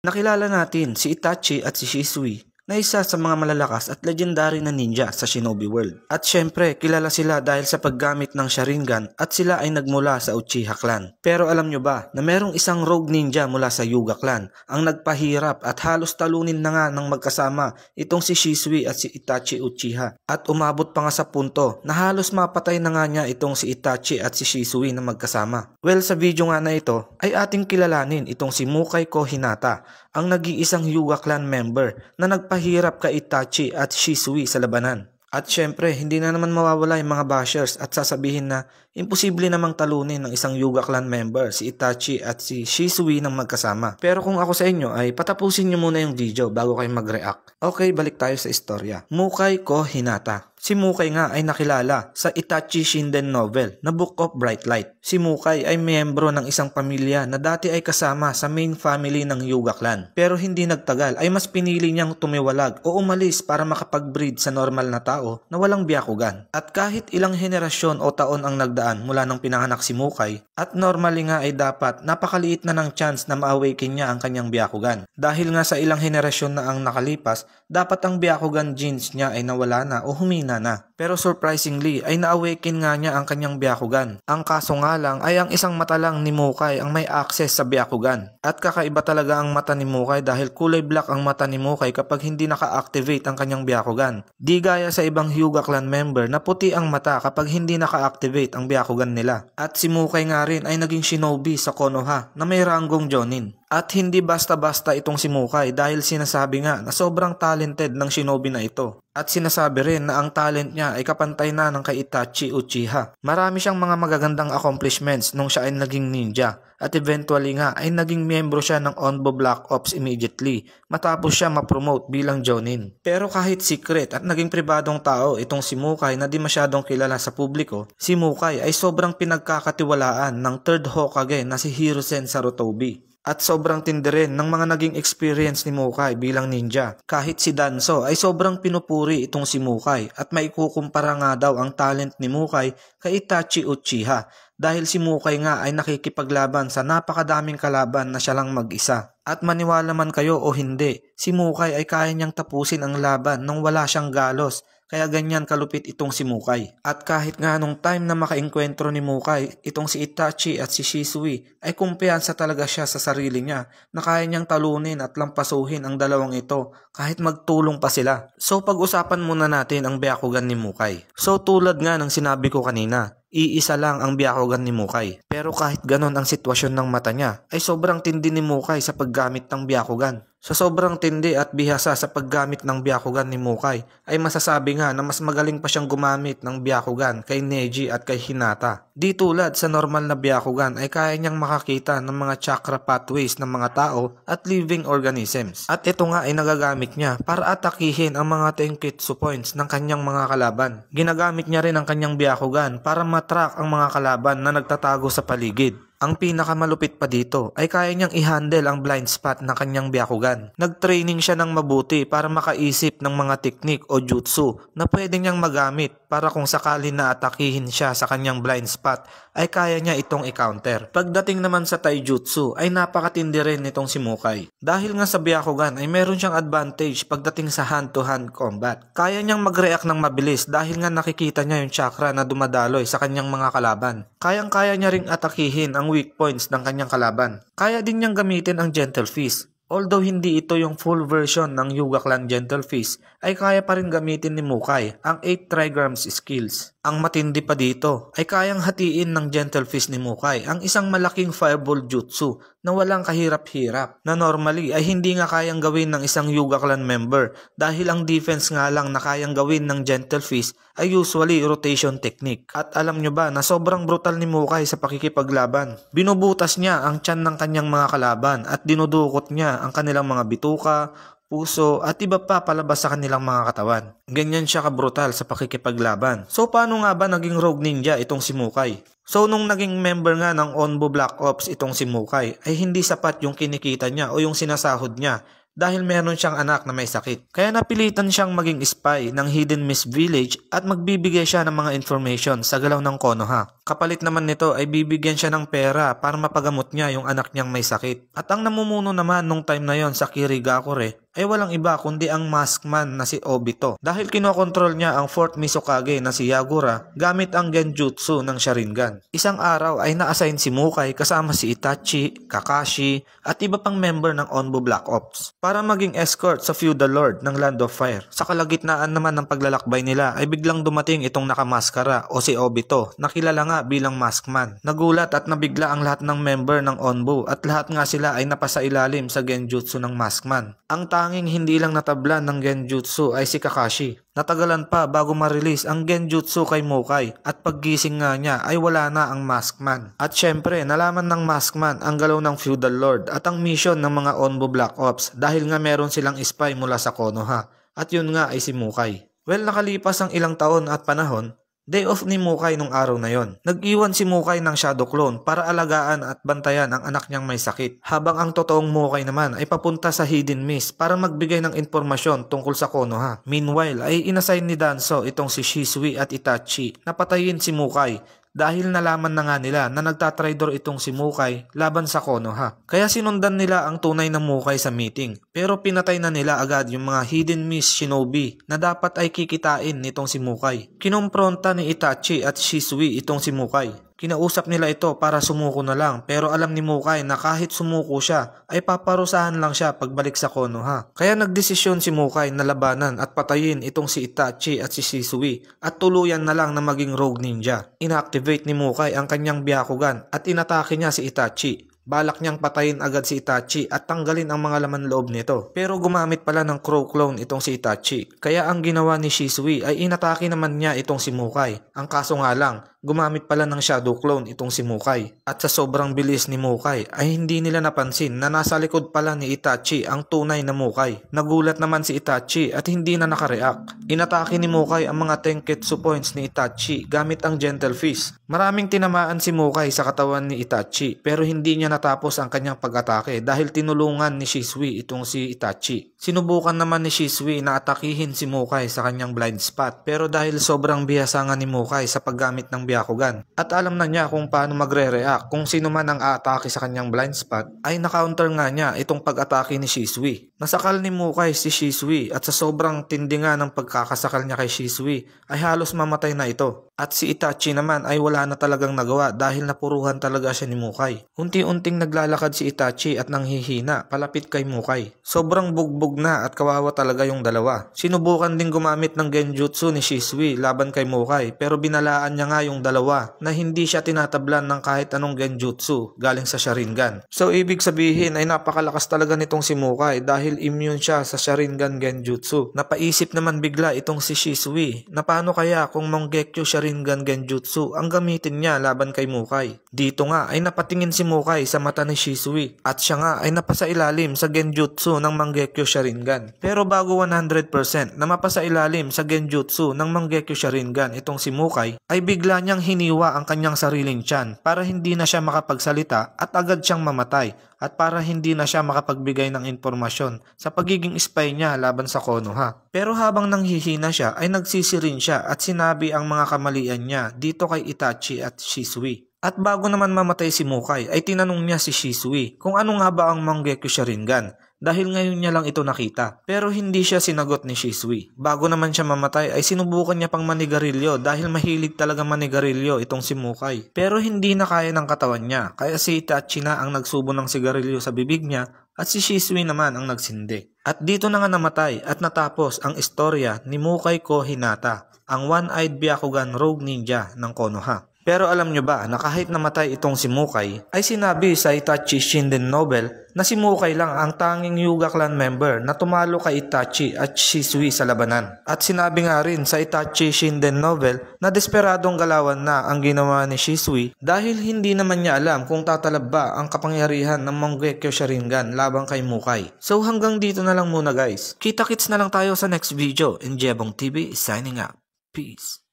Nakilala natin si Itachi at si Shisui na isa sa mga malalakas at legendary na ninja sa Shinobi World. At syempre, kilala sila dahil sa paggamit ng Sharingan at sila ay nagmula sa Uchiha Clan. Pero alam nyo ba na merong isang rogue ninja mula sa Hyuga Clan ang nagpahirap at halos talunin na nga ng magkasama itong si Shisui at si Itachi Uchiha. At umabot pa nga sa punto na halos mapatay na nga niya itong si Itachi at si Shisui na magkasama. Well, sa video nga na ito ay ating kilalanin itong si Mukai ko Hinata, ang nag-iisang Hyuga Clan member na nagpahirap kay Itachi at Shisui sa labanan. At syempre, hindi na naman mawawala yung mga bashers at sasabihin na imposible namang talunin ng isang Hyuga Clan member si Itachi at si Shisui ng magkasama. Pero kung ako sa inyo ay patapusin nyo muna yung video bago kayo mag-react. Okay, balik tayo sa istorya. Mukai ko Hinata. Si Mukai nga ay nakilala sa Itachi Shinden novel na Book of Bright Light. Si Mukai ay miyembro ng isang pamilya na dati ay kasama sa main family ng Hyuga Clan. Pero hindi nagtagal ay mas pinili niyang tumiwalag o umalis para makapag-breed sa normal na tao na walang Byakugan. At kahit ilang henerasyon o taon ang nagdaan mula nang pinanganak si Mukai, at normally nga ay dapat napakaliit na ng chance na ma-awaken niya ang kanyang Byakugan. Dahil nga sa ilang henerasyon na ang nakalipas, dapat ang Byakugan genes niya ay nawala na o humina na. Pero surprisingly ay na-awaken nga niya ang kanyang Byakugan. Ang kaso nga lang ay ang isang mata lang ni Mukai ang may access sa Byakugan. At kakaiba talaga ang mata ni Mukai dahil kulay black ang mata ni Mukai kapag hindi naka-activate ang kanyang Byakugan. Di gaya sa ibang Hyuga Clan member na puti ang mata kapag hindi naka-activate ang Byakugan nila. At si Mukai nga rin ay naging shinobi sa Konoha na may ranggong Jonin. At hindi basta-basta itong si Mukai dahil sinasabi nga na sobrang talented ng shinobi na ito. At sinasabi rin na ang talent niya ay kapantay na ng kay Itachi Uchiha. Marami siyang mga magagandang accomplishments nung siya ay naging ninja. At eventually nga ay naging miyembro siya ng Onbo Black Ops immediately matapos siya ma-promote bilang Jonin. Pero kahit secret at naging pribadong tao itong si Mukai na di masyadong kilala sa publiko, si Mukai ay sobrang pinagkakatiwalaan ng third Hokage na si Hiruzen Sarutobi. At sobrang tindi rin ng mga naging experience ni Mukai bilang ninja. Kahit si Danzo ay sobrang pinupuri itong si Mukai at maikukumpara nga daw ang talent ni Mukai kay Itachi Uchiha dahil si Mukai nga ay nakikipaglaban sa napakadaming kalaban na siya lang mag-isa. At maniwala man kayo o hindi, si Mukai ay kaya niyang tapusin ang laban nang wala siyang galos. Kaya ganyan kalupit itong si Mukai. At kahit nga nung time na makaengkwentro ni Mukai, itong si Itachi at si Shisui ay kumpiyansa talaga siya sa sarili niya na kaya niyang talunin at lampasuhin ang dalawang ito kahit magtulong pa sila. So pag-usapan muna natin ang Byakugan ni Mukai. So tulad nga ng sinabi ko kanina, iisa lang ang Byakugan ni Mukai. Pero kahit ganon ang sitwasyon ng mata niya, ay sobrang tindi ni Mukai sa paggamit ng Byakugan. Sa sobrang tindi at bihasa sa paggamit ng Byakugan ni Mukai, ay masasabi nga na mas magaling pa siyang gumamit ng Byakugan kay Neji at kay Hinata. Di tulad sa normal na Byakugan ay kaya niyang makakita ng mga chakra pathways ng mga tao at living organisms. At ito nga ay nagagamit niya para atakihin ang mga Tenketsu points ng kanyang mga kalaban. Ginagamit niya rin ang kanyang Byakugan para matrack ang mga kalaban na nagtatago sa paligid. Ang pinakamalupit pa dito ay kaya niyang i-handle ang blind spot ng kanyang Byakugan. Nag-training siya ng mabuti para makaisip ng mga teknik o jutsu na pwede niyang magamit para kung sakali na atakihin siya sa kanyang blind spot ay kaya niya itong i-counter. Pagdating naman sa taijutsu ay napakatindi rin nitong si Mukai. Dahil nga sa Byakugan ay meron siyang advantage pagdating sa hand-to-hand combat. Kaya niyang mag-react ng mabilis dahil nga nakikita niya yung chakra na dumadaloy sa kanyang mga kalaban. Kayang-kaya niya ring atakihin ang weak points ng kanyang kalaban. Kaya din niyang gamitin ang Gentle Fist. Although hindi ito yung full version ng Hyuga Clan Gentle Fist, ay kaya pa rin gamitin ni Mukai ang 8 trigrams skills. Ang matindi pa dito ay kayang hatiin ng Gentle Fist ni Mukai ang isang malaking fireball jutsu na walang kahirap-hirap na normally ay hindi nga kayang gawin ng isang Hyuga Clan member dahil ang defense nga lang na kayang gawin ng Gentle Fist ay usually rotation technique. At alam nyo ba na sobrang brutal ni Mukai sa pakikipaglaban? Binubutas niya ang tiyan ng kanyang mga kalaban at dinudukot niya ang kanilang mga bituka, puso at iba pa palabas sa kanilang mga katawan. Ganyan siya kabrutal sa pakikipaglaban. So paano nga ba naging rogue ninja itong si Mukai? So nung naging member nga ng Onbo Black Ops itong si Mukai ay hindi sapat yung kinikita niya o yung sinasahod niya dahil meron siyang anak na may sakit. Kaya napilitan siyang maging spy ng Hidden Mist Village at magbibigay siya ng mga information sa galaw ng Konoha. Kapalit naman nito ay bibigyan siya ng pera para mapagamot niya yung anak niyang may sakit. At ang namumuno naman nung time na yon sa Kirigakure ay walang iba kundi ang Maskman na si Obito dahil kinokontrol niya ang 4th Mizukage na si Yagura gamit ang genjutsu ng Sharingan. Isang araw ay na-assign si Mukai kasama si Itachi, Kakashi at iba pang member ng Onbu Black Ops para maging escort sa Feudal Lord ng Land of Fire. Sa kalagitnaan naman ng paglalakbay nila ay biglang dumating itong nakamaskara o si Obito na kilala nga bilang Maskman. Nagulat at nabigla ang lahat ng member ng Onbu at lahat nga sila ay napasailalim sa genjutsu ng Maskman. Ang tanging hindi lang natablan ng genjutsu ay si Kakashi. Natagalan pa bago ma-release ang genjutsu kay Mukai at paggising nga niya ay wala na ang Maskman. At syempre nalaman ng Maskman ang galaw ng Feudal Lord at ang mission ng mga Onbu Black Ops dahil nga meron silang spy mula sa Konoha at yun nga ay si Mukai. Well, nakalipas ang ilang taon at panahon, day off ni Mukai nung araw na yon. Nag-iwan si Mukai ng Shadow Clone para alagaan at bantayan ang anak niyang may sakit. Habang ang totoong Mukai naman ay papunta sa Hidden Mist para magbigay ng impormasyon tungkol sa Konoha. Meanwhile ay inassign ni Danzo itong si Shisui at Itachi na patayin si Mukai dahil nalaman na nga nila na nagtatraidor itong si Mukai laban sa Konoha. Kaya sinundan nila ang tunay na Mukai sa meeting. Pero pinatay na nila agad yung mga Hidden Mist Shinobi na dapat ay kikitain nitong si Mukai. Kinompronta ni Itachi at Shisui itong si Mukai. Kinausap nila ito para sumuko na lang pero alam ni Mukai na kahit sumuko siya ay paparusahan lang siya pagbalik sa Konoha. Kaya nagdesisyon si Mukai na labanan at patayin itong si Itachi at si Shisui at tuluyan na lang na maging rogue ninja. Inactivate ni Mukai ang kanyang Byakugan at inatake niya si Itachi. Balak niyang patayin agad si Itachi at tanggalin ang mga laman loob nito. Pero gumamit pala ng Crow Clone itong si Itachi. Kaya ang ginawa ni Shisui ay inatake naman niya itong si Mukai. Ang kaso nga lang, gumamit pala ng Shadow Clone itong si Mukai. At sa sobrang bilis ni Mukai ay hindi nila napansin na nasa likod pala ni Itachi ang tunay na Mukai. Nagulat naman si Itachi at hindi na nakareact. Inatake ni Mukai ang mga Tenketsu points ni Itachi gamit ang Gentle Fist. Maraming tinamaan si Mukai sa katawan ni Itachi pero hindi niya natapos ang kanyang pag-atake dahil tinulungan ni Shisui itong si Itachi. Sinubukan naman ni Shisui na atakihin si Mukai sa kanyang blind spot pero dahil sobrang bihasa nga ni Mukai sa paggamit ng Byakugan at alam na niya kung paano magre-react kung sino man ang aatake sa kanyang blind spot ay na-counter nga niya itong pag-atake ni Shisui. Nasakal ni Mukai si Shisui at sa sobrang tindi nga ng pagkakasakal niya kay Shisui ay halos mamatay na ito. At si Itachi naman ay wala na talagang nagawa dahil napuruhan talaga siya ni Mukai. Unti-unting naglalakad si Itachi at nanghihina palapit kay Mukai. Sobrang bugbog na at kawawa talaga yung dalawa. Sinubukan din gumamit ng genjutsu ni Shisui laban kay Mukai pero binalaan niya nga yung dalawa na hindi siya tinatablan ng kahit anong genjutsu galing sa Sharingan. So ibig sabihin ay napakalakas talaga nitong si Mukai dahil immune siya sa Sharingan genjutsu. Napaisip naman bigla itong si Shisui na paano kaya kung Mangekyo Sharingan genjutsu ang gamitin niya laban kay Mukai. Dito nga ay napatingin si Mukai sa mata ni Shisui at siya nga ay napasailalim sa genjutsu ng Mangekyo Sharingan. Pero bago 100% na mapasailalim sa genjutsu ng Mangekyo Sharingan itong si Mukai ay bigla niyang hiniwa ang kanyang sariling tiyan para hindi na siya makapagsalita at agad siyang mamatay at para hindi na siya makapagbigay ng impormasyon sa pagiging spy niya laban sa Konoha. Pero habang nanghihina siya ay nagsisirin siya at sinabi ang mga kamalian niya dito kay Itachi at Shisui. At bago naman mamatay si Mukai ay tinanong niya si Shisui kung ano nga ba ang Mangekyo Sharingan dahil ngayon niya lang ito nakita. Pero hindi siya sinagot ni Shisui. Bago naman siya mamatay ay sinubukan niya pang manigarilyo dahil mahilig talaga manigarilyo itong si Mukai. Pero hindi na kaya ng katawan niya kaya si Itachi na ang nagsubo ng sigarilyo sa bibig niya at si Shisui naman ang nagsindi. At dito na nga namatay at natapos ang istorya ni Mukai ko Hinata, ang one-eyed Byakugan rogue ninja ng Konoha. Pero alam nyo ba na kahit namatay itong si Mukai ay sinabi sa Itachi Shinden novel na si Mukai lang ang tanging Hyuga clan member na tumalo kay Itachi at Shisui sa labanan. At sinabi nga rin sa Itachi Shinden novel na desperadong galawan na ang ginawa ni Shisui dahil hindi naman niya alam kung tatalab ba ang kapangyarihan ng Mangekyo Sharingan laban kay Mukai. So hanggang dito na lang muna guys. Kita-kits na lang tayo sa next video and Jebong TV is signing out. Peace.